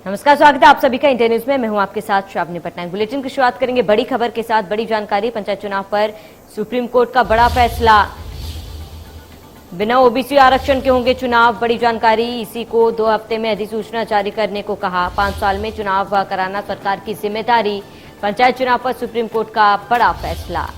नमस्कार, स्वागत है आप सभी का इंडिया न्यूज में। मैं हूं आपके साथ श्रावणी पटनायक। बुलेटिन की शुरुआत करेंगे बड़ी खबर के साथ। बड़ी जानकारी, पंचायत चुनाव पर सुप्रीम कोर्ट का बड़ा फैसला। बिना ओबीसी आरक्षण के होंगे चुनाव। बड़ी जानकारी, इसी को 2 हफ्ते में अधिसूचना जारी करने को कहा। 5 साल में चुनाव कराना सरकार की जिम्मेदारी। पंचायत चुनाव पर सुप्रीम कोर्ट का बड़ा फैसला।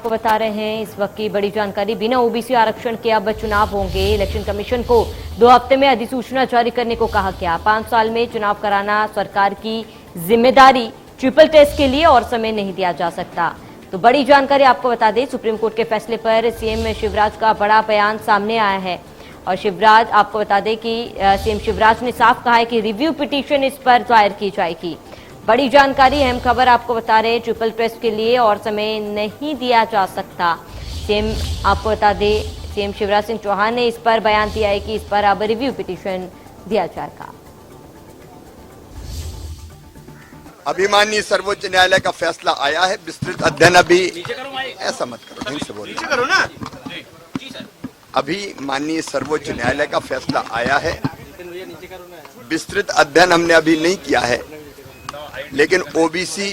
को बता रहे हैं इस वक्त की बड़ी जानकारी। बिना ओबीसी आरक्षण के अब चुनाव होंगे। इलेक्शन कमीशन को 2 हफ्ते में अधिसूचना जारी करने को कहा गया। 5 साल में चुनाव कराना सरकार की जिम्मेदारी। ट्रिपल टेस्ट के लिए और समय नहीं दिया जा सकता। तो बड़ी जानकारी आपको बता दें, सुप्रीम कोर्ट के फैसले पर सीएम शिवराज का बड़ा बयान सामने आया है। और शिवराज, आपको बता दें कि सीएम शिवराज ने साफ कहा है कि रिव्यू पिटीशन इस पर दायर की जाएगी। बड़ी जानकारी, अहम खबर आपको बता रहे हैं, ट्रिपल टेस्ट के लिए और समय नहीं दिया जा सकता। सीएम, आपको बता दें, सीएम शिवराज सिंह चौहान ने इस पर बयान दिया है कि इस पर अब रिव्यू पिटीशन दिया जाएगा। अभी माननीय सर्वोच्च न्यायालय का फैसला आया है, विस्तृत अध्ययन अभी ऐसा मत करो, ढंग से बोलो, करो ना। अभी माननीय सर्वोच्च न्यायालय का फैसला आया है, विस्तृत अध्ययन हमने अभी नहीं किया है, लेकिन ओबीसी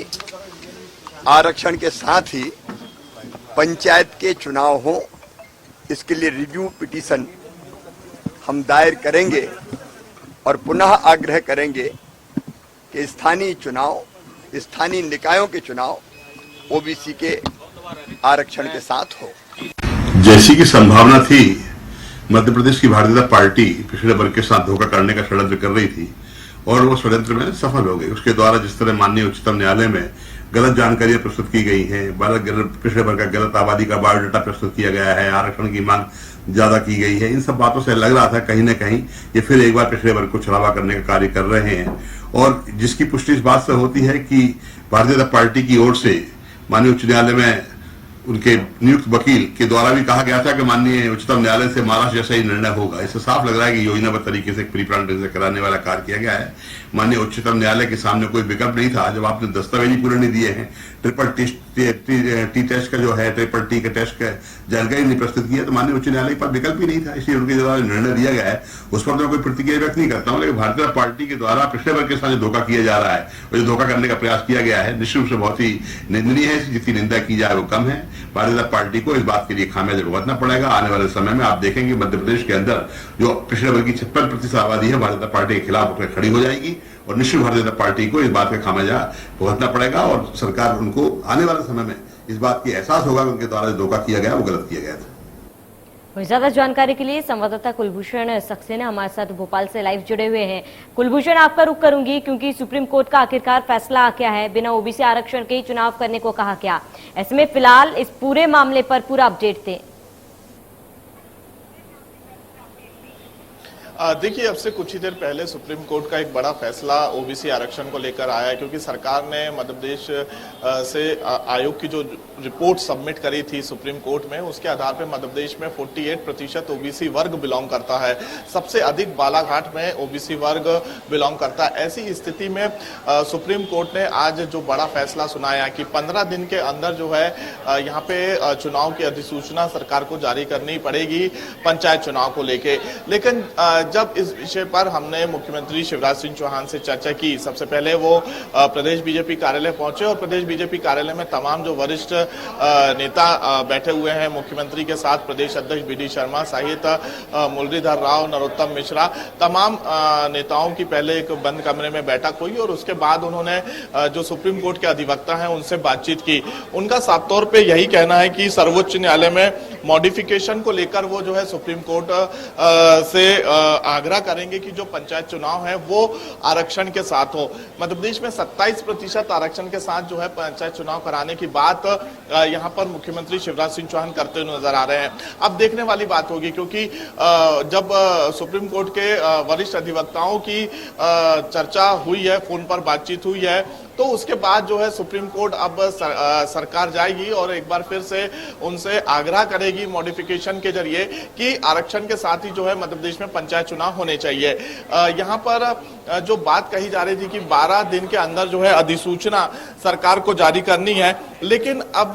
आरक्षण के साथ ही पंचायत के चुनाव हो, इसके लिए रिव्यू पिटीशन हम दायर करेंगे और पुनः आग्रह करेंगे कि स्थानीय चुनाव, स्थानीय निकायों के चुनाव ओबीसी के आरक्षण के साथ हो। जैसी की संभावना थी, मध्य प्रदेश की भारतीय जनता पार्टी पिछड़े वर्ग के साथ धोखा करने का षड्यंत्र कर रही थी और वो षड्यंत्र में सफल हो गई। उसके द्वारा जिस तरह माननीय उच्चतम न्यायालय में गलत जानकारियां प्रस्तुत की गई हैं, पिछड़े वर्ग का गलत आबादी का बायोडाटा प्रस्तुत किया गया है, आरक्षण की मांग ज्यादा की गई है, इन सब बातों से लग रहा था कहीं न कहीं ये फिर एक बार पिछड़े वर्ग को छलावा करने का कार्य कर रहे हैं। और जिसकी पुष्टि इस बात से होती है कि भारतीय जनता पार्टी की ओर से माननीय उच्च न्यायालय में उनके नियुक्त वकील के द्वारा भी कहा गया था कि माननीय उच्चतम न्यायालय से महाराष्ट्र जैसा ही निर्णय होगा। इससे साफ लग रहा है कि योजनाबद्ध तरीके से प्री प्लान से कराने वाला कार्य किया गया है। माननीय उच्चतम न्यायालय के सामने कोई विकल्प नहीं था। जब आपने दस्तावेजी पूरे नहीं दिए हैं, ट्रिपल टी टेस्ट का जो है, ट्रिपल टी के टेस्ट का जानकारी नहीं प्रस्तुत किया, तो माननीय उच्च न्यायालय के पास विकल्प ही नहीं था। इसलिए उनके द्वारा निर्णय दिया गया है उस पर तो कोई प्रतिक्रिया व्यक्त नहीं करता हूँ, लेकिन भारतीय जनता पार्टी के द्वारा पिछड़े वर्ग के साथ धोखा किया जा रहा है और जो धोखा करने का प्रयास किया गया है, निश्चित रूप से बहुत ही निंदनीय है। जितनी निंदा की जाए वो कम है। भारतीय जनता पार्टी को इस बात के लिए खामियाजा भुगतना पड़ेगा। आने वाले समय में आप देखेंगे मध्य प्रदेश के अंदर जो पिछड़े वर्ग की 56% आबादी है, भारतीय जनता पार्टी के खिलाफ खड़ी हो जाएगी और निश्चित भारतीय जनता पार्टी को इस बात का खामियाजा भुगतना पड़ेगा और सरकार उनको आने वाले समय में इस बात की एहसास होगा कि उनके द्वारा धोखा किया गया वो गलत किया गया था। ज्यादा जानकारी के लिए संवाददाता कुलभूषण सक्सेना हमारे साथ भोपाल से लाइव जुड़े हुए हैं। कुलभूषण, आपका रुख करूंगी क्योंकि सुप्रीम कोर्ट का आखिरकार फैसला आ गया है। बिना ओबीसी आरक्षण के ही चुनाव करने को कहा गया। ऐसे में फिलहाल इस पूरे मामले पर पूरा अपडेट दें। देखिए, अब से कुछ ही देर पहले सुप्रीम कोर्ट का एक बड़ा फैसला ओबीसी आरक्षण को लेकर आया है, क्योंकि सरकार ने मध्य प्रदेश से आयोग की जो रिपोर्ट सबमिट करी थी सुप्रीम कोर्ट में, उसके आधार पर मध्य प्रदेश में 48% ओबीसी वर्ग बिलोंग करता है। सबसे अधिक बालाघाट में ओबीसी वर्ग बिलोंग करता है। ऐसी स्थिति में सुप्रीम कोर्ट ने आज जो बड़ा फैसला सुनाया कि 15 दिन के अंदर जो है यहाँ पे चुनाव की अधिसूचना सरकार को जारी करनी पड़ेगी पंचायत चुनाव को लेके। लेकिन जब इस विषय पर हमने मुख्यमंत्री शिवराज सिंह चौहान से चर्चा की, सबसे पहले वो प्रदेश बीजेपी कार्यालय पहुंचे और प्रदेश बीजेपी कार्यालय में तमाम जो वरिष्ठ नेता बैठे हुए हैं मुख्यमंत्री के साथ, प्रदेश अध्यक्ष बीडी शर्मा सहित मुरलीधर राव, नरोत्तम मिश्रा, तमाम नेताओं की पहले एक बंद कमरे में बैठक हुई और उसके बाद उन्होंने जो सुप्रीम कोर्ट के अधिवक्ता हैं उनसे बातचीत की। उनका साफ तौर पर यही कहना है कि सर्वोच्च न्यायालय में मॉडिफिकेशन को लेकर वो जो है सुप्रीम कोर्ट से आग्रह करेंगे कि जो पंचायत चुनाव है वो आरक्षण के साथ हो। मध्य प्रदेश में 27% आरक्षण के साथ जो है पंचायत चुनाव कराने की बात यहां पर मुख्यमंत्री शिवराज सिंह चौहान करते हुए नजर आ रहे हैं। अब देखने वाली बात होगी, क्योंकि जब सुप्रीम कोर्ट के वरिष्ठ अधिवक्ताओं की चर्चा हुई है, फोन पर बातचीत हुई है, तो उसके बाद जो है सुप्रीम कोर्ट अब सरकार जाएगी और एक बार फिर से उनसे आग्रह करेगी मॉडिफिकेशन के जरिए कि आरक्षण के साथ ही जो है मध्य प्रदेश में पंचायत चुनाव होने चाहिए। यहाँ पर जो बात कही जा रही थी कि 12 दिन के अंदर जो है अधिसूचना सरकार को जारी करनी है। लेकिन अब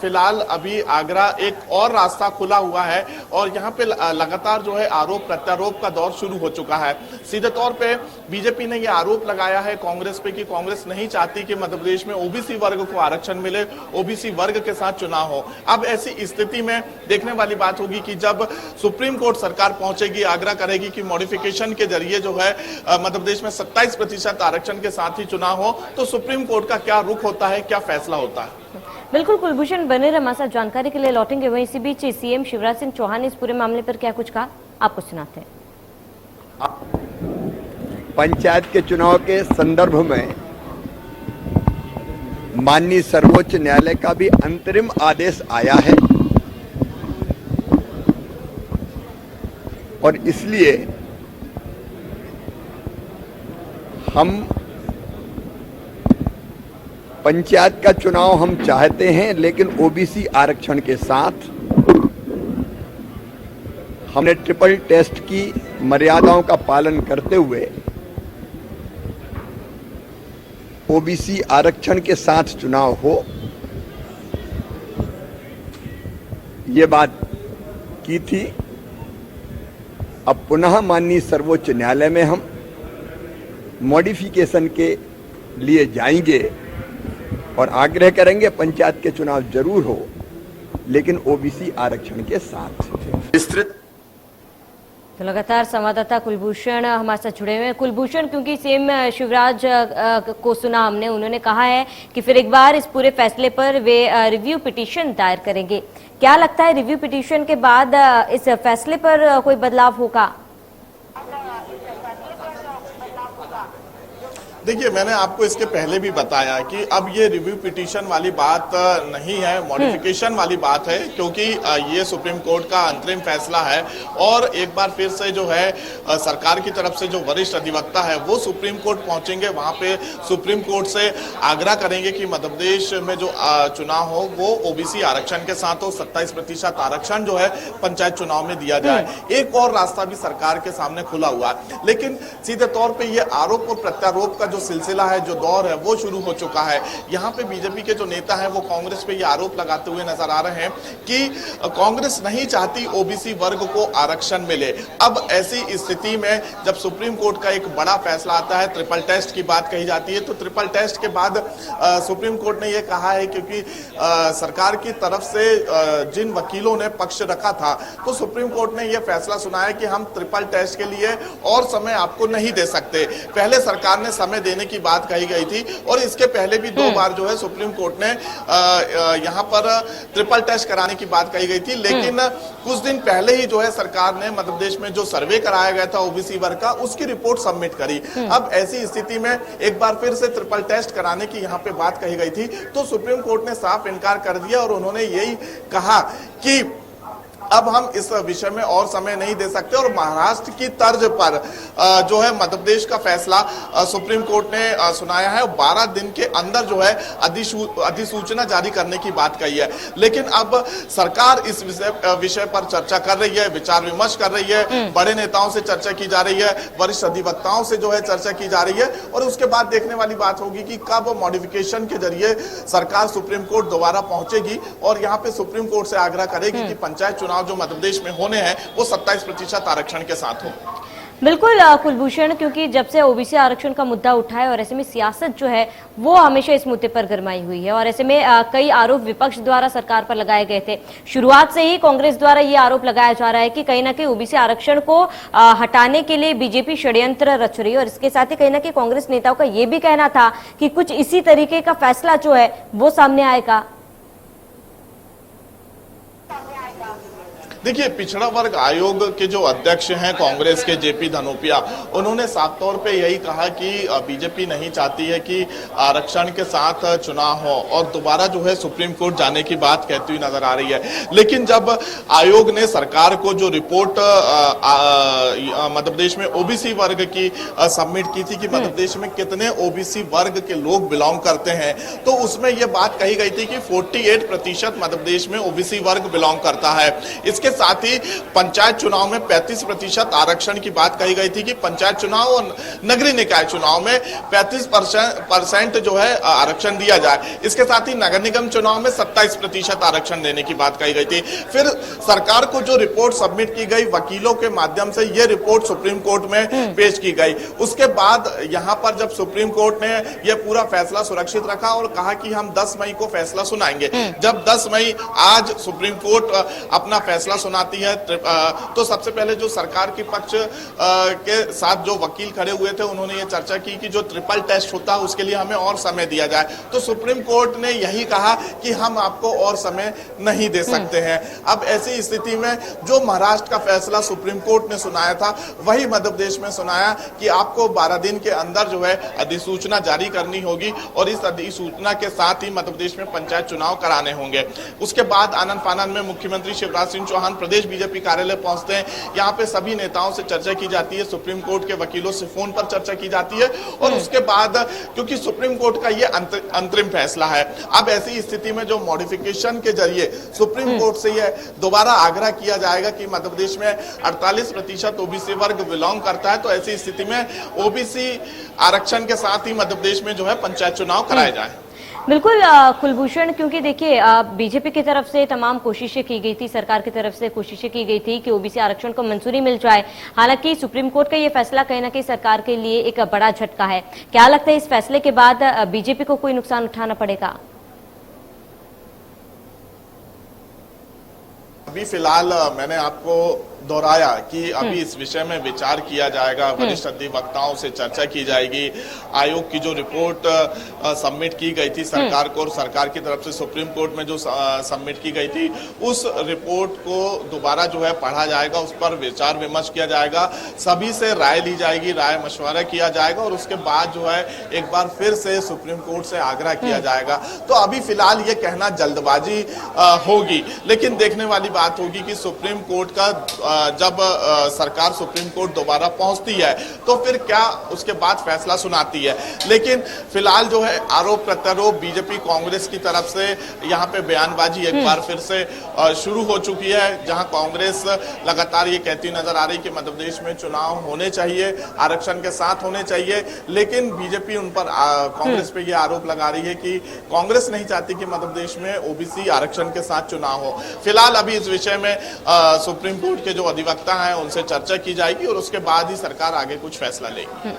फिलहाल अभी आगरा एक और रास्ता खुला हुआ है और यहाँ पे लगातार जो है आरोप प्रत्यारोप का दौर शुरू हो चुका है। सीधे तौर पे बीजेपी ने ये आरोप लगाया है कांग्रेस पे कि कांग्रेस नहीं चाहती कि मध्य प्रदेश में ओबीसी वर्ग को आरक्षण मिले, ओबीसी वर्ग के साथ चुनाव हो। अब ऐसी स्थिति में देखने वाली बात होगी कि जब सुप्रीम कोर्ट सरकार पहुंचेगी, आग्रह करेगी कि मॉडिफिकेशन के जरिए जो है मध्य प्रदेश में 27% आरक्षण के साथ ही चुनाव हो, तो सुप्रीम कोर्ट का क्या रुख होता है, क्या फैसला होता है। बिल्कुल कुलभूषण बने रहे हमारे साथ, जानकारी के लिए लौटेंगे। वहीं इसी बीच सीएम शिवराज सिंह चौहान ने इस पूरे मामले पर क्या कुछ कहा, आपको सुनाते हैं। पंचायत के चुनाव के संदर्भ में माननीय सर्वोच्च न्यायालय का भी अंतरिम आदेश आया है और इसलिए हम पंचायत का चुनाव हम चाहते हैं, लेकिन ओबीसी आरक्षण के साथ हमने ट्रिपल टेस्ट की मर्यादाओं का पालन करते हुए ओबीसी आरक्षण के साथ चुनाव हो, ये बात की थी। अब पुनः माननीय सर्वोच्च न्यायालय में हम मॉडिफिकेशन के लिए जाएंगे और आग्रह करेंगे पंचायत के चुनाव जरूर हो, लेकिन ओबीसी आरक्षण के साथ। विस्तृत तो लगातार संवाददाता कुलभूषण हमारे साथ जुड़े हुए हैं। कुलभूषण, क्योंकि सीएम शिवराज को सुना हमने, उन्होंने कहा है कि फिर एक बार इस पूरे फैसले पर वे रिव्यू पिटीशन दायर करेंगे। क्या लगता है रिव्यू पिटीशन के बाद इस फैसले पर कोई बदलाव होगा? देखिए, मैंने आपको इसके पहले भी बताया कि अब ये रिव्यू पिटीशन वाली बात नहीं है, मॉडिफिकेशन वाली बात है, क्योंकि ये सुप्रीम कोर्ट का अंतरिम फैसला है। और एक बार फिर से जो है सरकार की तरफ से जो वरिष्ठ अधिवक्ता है वो सुप्रीम कोर्ट पहुंचेंगे, वहां पे सुप्रीम कोर्ट से आग्रह करेंगे कि मध्य प्रदेश में जो चुनाव हो वो ओबीसी आरक्षण के साथ हो, 27% आरक्षण जो है पंचायत चुनाव में दिया जाए। एक और रास्ता भी सरकार के सामने खुला हुआ है, लेकिन सीधे तौर पर यह आरोप और प्रत्यारोप का जो सिलसिला है, जो दौर है, वो शुरू हो चुका है। यहाँ पे बीजेपी के जो नेता हैं वो कांग्रेस पे ये आरोप लगाते हुए नजर आ रहे हैं कि कांग्रेस नहीं चाहती ओबीसी वर्ग को आरक्षण मिले। अब ऐसी स्थिति में जब सुप्रीम कोर्ट का एक बड़ा फैसला आता है, ट्रिपल टेस्ट की बात कही जाती है, तो ट्रिपल टेस्ट के बाद सुप्रीम कोर्ट ने ये कहा है, क्योंकि सरकार की तरफ से जिन वकीलों ने पक्ष रखा था, तो सुप्रीम कोर्ट ने यह फैसला सुनाया कि हम ट्रिपल टेस्ट के लिए और समय आपको नहीं दे सकते। पहले सरकार ने समय देने की बात कही गई थी और इसके पहले भी 2 बार जो है सुप्रीम कोर्ट ने यहां पर ट्रिपल टेस्ट कराने की बात कही गई थी। लेकिन कुछ दिन पहले ही जो है सरकार ने मध्य प्रदेश में जो सर्वे कराया गया था ओबीसी वर्ग का, उसकी रिपोर्ट सबमिट करी। अब ऐसी स्थिति में एक बार फिर से ट्रिपल टेस्ट कराने की यहां पे बात कही गई थी, तो सुप्रीम कोर्ट ने साफ इनकार कर दिया और उन्होंने यही कहा कि अब हम इस विषय में और समय नहीं दे सकते। और महाराष्ट्र की तर्ज पर जो है मध्य प्रदेश का फैसला सुप्रीम कोर्ट ने सुनाया है। 12 दिन के अंदर जो है अधिसूचना जारी करने की बात कही है। लेकिन अब सरकार इस विषय पर चर्चा कर रही है, विचार विमर्श कर रही है, बड़े नेताओं से चर्चा की जा रही है, वरिष्ठ अधिवक्ताओं से जो है चर्चा की जा रही है और उसके बाद देखने वाली बात होगी कि कब मॉडिफिकेशन के जरिए सरकार सुप्रीम कोर्ट दोबारा पहुंचेगी और यहाँ पे सुप्रीम कोर्ट से आग्रह करेगी कि पंचायत चुनाव जो मध्य प्रदेश में होने हैं वो 27% आरक्षण के साथ हो। बिल्कुल कुलभूषण, क्योंकि जब से ओबीसी आरक्षण का मुद्दा उठा है और ऐसे में सियासत जो है वो हमेशा इस मुद्दे पर गरमाई हुई है और ऐसे में कई आरोप विपक्ष द्वारा सरकार पर लगाए गए थे। शुरुआत से ही कांग्रेस द्वारा ये आरोप लगाया जा रहा है कि कहीं ना कहीं ओबीसी आरक्षण को हटाने के लिए बीजेपी षड्यंत्र रच रही है और इसके साथ ही कहीं ना कहीं कांग्रेस नेताओं का ये भी कहना था कि कुछ इसी तरीके का फैसला जो है वो सामने आएगा। देखिए, पिछड़ा वर्ग आयोग के जो अध्यक्ष हैं कांग्रेस के जेपी धनोपिया, उन्होंने साफ तौर पे यही कहा कि बीजेपी नहीं चाहती है कि आरक्षण के साथ चुनाव हो और दोबारा जो है सुप्रीम कोर्ट जाने की बात कहती हुई नजर आ रही है। लेकिन जब आयोग ने सरकार को जो रिपोर्ट मध्य प्रदेश में ओबीसी वर्ग की सबमिट की थी कि मध्य प्रदेश में कितने ओबीसी वर्ग के लोग बिलोंग करते हैं, तो उसमें यह बात कही गई थी कि 48% मध्य प्रदेश में ओबीसी वर्ग बिलोंग करता है। इसके साथ ही पंचायत चुनाव में 35% आरक्षण की बात कही गई थी कि पंचायत चुनाव और नगरीय निकाय चुनाव में 35% जो है आरक्षण दिया जाए। इसके साथ ही नगर निगम चुनाव में 27% आरक्षण देने की बात कही गई थी। फिर सरकार को जो रिपोर्ट सबमिट की गई वकीलों के माध्यम से, ये रिपोर्ट सुप्रीम कोर्ट में पेश की गई। उसके बाद यहां पर जब सुप्रीम कोर्ट ने यह पूरा फैसला सुरक्षित रखा और कहा कि हम 10 मई को फैसला सुनाएंगे। जब 10 मई आज सुप्रीम कोर्ट अपना फैसला सुनाती है तो सबसे पहले जो सरकार के पक्ष के साथ जो वकील खड़े हुए थे उन्होंने ये चर्चा की कि जो ट्रिपल टेस्ट होता है उसके लिए हमें और समय दिया जाए। तो सुप्रीम कोर्ट ने यही कहा कि हम आपको और समय नहीं दे सकते हैं। अब ऐसी स्थिति में जो महाराष्ट्र का फैसला सुप्रीम कोर्ट ने सुनाया था वही मध्य प्रदेश में सुनाया कि आपको 12 दिन के अंदर जो है अधिसूचना जारी करनी होगी और इस अधिसूचना के साथ ही मध्य प्रदेश में पंचायत चुनाव कराने होंगे। उसके बाद आनंद फानंद में मुख्यमंत्री शिवराज सिंह चौहान प्रदेश बीजेपी कार्यालय पहुंचते हैं। यहाँ पे सभी नेताओं से चर्चा की जाती है, सुप्रीम कोर्ट के वकीलों से फोन पर चर्चा की जाती है और उसके बाद क्योंकि सुप्रीम कोर्ट का ये अंतरिम फैसला है, अब ऐसी स्थिति में जो मॉडिफिकेशन के जरिए सुप्रीम कोर्ट से यह दोबारा आग्रह किया जाएगा कि मध्य प्रदेश में 48% ओबीसी वर्ग बिलोंग करता है, तो ऐसी स्थिति में ओबीसी आरक्षण के साथ ही मध्य प्रदेश में जो है पंचायत चुनाव कराए जाए। बिल्कुल कुलभूषण, क्योंकि देखिए बीजेपी की तरफ से तमाम कोशिशें की गई थी, सरकार की तरफ से कोशिशें की गई थी कि ओबीसी आरक्षण को मंजूरी मिल जाए। हालांकि सुप्रीम कोर्ट का ये फैसला कहीं ना कहीं सरकार के लिए एक बड़ा झटका है। क्या लगता है इस फैसले के बाद बीजेपी को कोई नुकसान उठाना पड़ेगा? अभी फिलहाल मैंने आपको दोहराया कि अभी इस विषय में विचार किया जाएगा, वरिष्ठ अधिवक्ताओं से चर्चा की जाएगी। आयोग की जो रिपोर्ट सबमिट की गई थी सरकार को और सरकार की तरफ से सुप्रीम कोर्ट में जो सबमिट की गई थी उस रिपोर्ट को दोबारा जो है पढ़ा जाएगा, उस पर विचार विमर्श किया जाएगा, सभी से राय ली जाएगी, राय मशवरा किया जाएगा और उसके बाद जो है एक बार फिर से सुप्रीम कोर्ट से आग्रह किया जाएगा। तो अभी फिलहाल ये कहना जल्दबाजी होगी, लेकिन देखने वाली बात होगी कि सुप्रीम कोर्ट का जब सरकार सुप्रीम कोर्ट दोबारा पहुंचती है तो फिर क्या उसके बाद फैसला सुनाती है। लेकिन फिलहाल जो है आरोप प्रत्यारोप बीजेपी कांग्रेस की तरफ से यहाँ पे बयानबाजी एक बार फिर से शुरू हो चुकी है, जहां कांग्रेस लगातार ये कहती नजर आ रही कि मध्य प्रदेश में चुनाव होने चाहिए, आरक्षण के साथ होने चाहिए, लेकिन बीजेपी उन पर कांग्रेस पे ये आरोप लगा रही है कि कांग्रेस नहीं चाहती कि मध्य प्रदेश में ओबीसी आरक्षण के साथ चुनाव हो। फिलहाल अभी इस विषय में सुप्रीम कोर्ट के जो अधिवक्ता हैं उनसे चर्चा की जाएगी और उसके बाद ही सरकार आगे कुछ फैसला लेगी।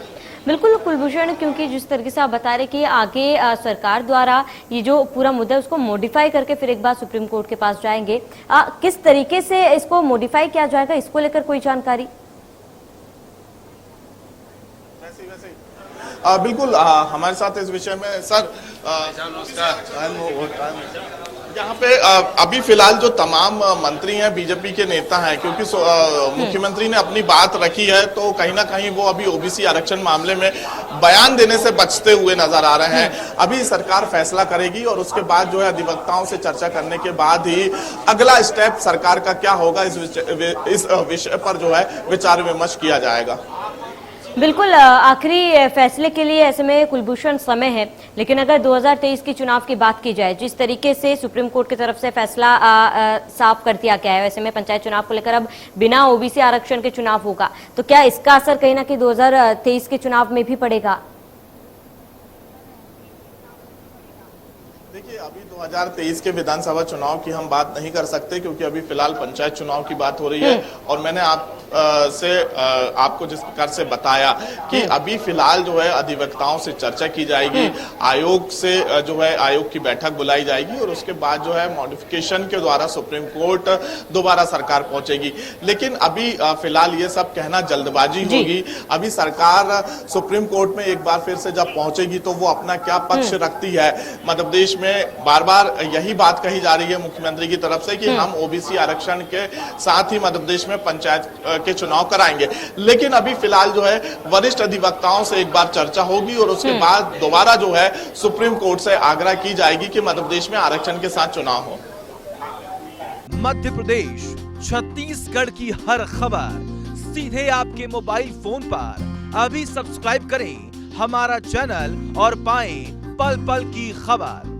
बिल्कुल कुलभूषण, क्योंकि जिस तरीके से आप बता रहे कि आगे सरकार द्वारा ये जो पूरा मुद्दा है उसको मॉडिफाई करके फिर एक बार सुप्रीम कोर्ट के पास जाएंगे, किस तरीके से इसको मॉडिफाई किया जाएगा, इसको लेकर कोई जानकारी? बिल्कुल हमारे साथ इस विषय में सर यहाँ पे अभी फिलहाल जो तमाम मंत्री हैं बीजेपी के नेता हैं, क्योंकि मुख्यमंत्री ने अपनी बात रखी है तो कहीं ना कहीं वो अभी ओबीसी आरक्षण मामले में बयान देने से बचते हुए नजर आ रहे हैं। अभी सरकार फैसला करेगी और उसके बाद जो है अधिवक्ताओं से चर्चा करने के बाद ही अगला स्टेप सरकार का क्या होगा इस विषय पर जो है विचार विमर्श किया जाएगा। बिल्कुल आखिरी फैसले के लिए ऐसे में कुलभूषण समय है, लेकिन अगर 2023 के चुनाव की बात की जाए, जिस तरीके से सुप्रीम कोर्ट की तरफ से फैसला साफ कर दिया गया है, ऐसे में पंचायत चुनाव को लेकर अब बिना ओबीसी आरक्षण के चुनाव होगा, तो क्या इसका असर कहीं ना कहीं 2023 के चुनाव में भी पड़ेगा? देखिए अभी 2023 के विधानसभा चुनाव की हम बात नहीं कर सकते क्योंकि अभी फिलहाल पंचायत चुनाव की बात हो रही है और मैंने आपको जिस प्रकार से बताया कि अभी फिलहाल जो है अधिवक्ताओं से चर्चा की जाएगी, आयोग से जो है आयोग की बैठक बुलाई जाएगी और उसके बाद जो है मॉडिफिकेशन के द्वारा सुप्रीम कोर्ट दोबारा सरकार पहुंचेगी। लेकिन अभी फिलहाल ये सब कहना जल्दबाजी होगी। अभी सरकार सुप्रीम कोर्ट में एक बार फिर से जब पहुंचेगी तो वो अपना क्या पक्ष रखती है। मध्य प्रदेश में बार बार यही बात कही जा रही है मुख्यमंत्री की तरफ से कि हम ओबीसी आरक्षण के साथ ही मध्य प्रदेश में पंचायत के चुनाव कराएंगे, लेकिन अभी फिलहाल जो है वरिष्ठ अधिवक्ताओं से एक बार चर्चा होगी और उसके बाद दोबारा जो है सुप्रीम कोर्ट से आग्रह की जाएगी कि मध्य प्रदेश में आरक्षण के साथ चुनाव हो। मध्य प्रदेश छत्तीसगढ़ की हर खबर सीधे आपके मोबाइल फोन पर। अभी सब्सक्राइब करें हमारा चैनल और पाएं पल पल की खबर।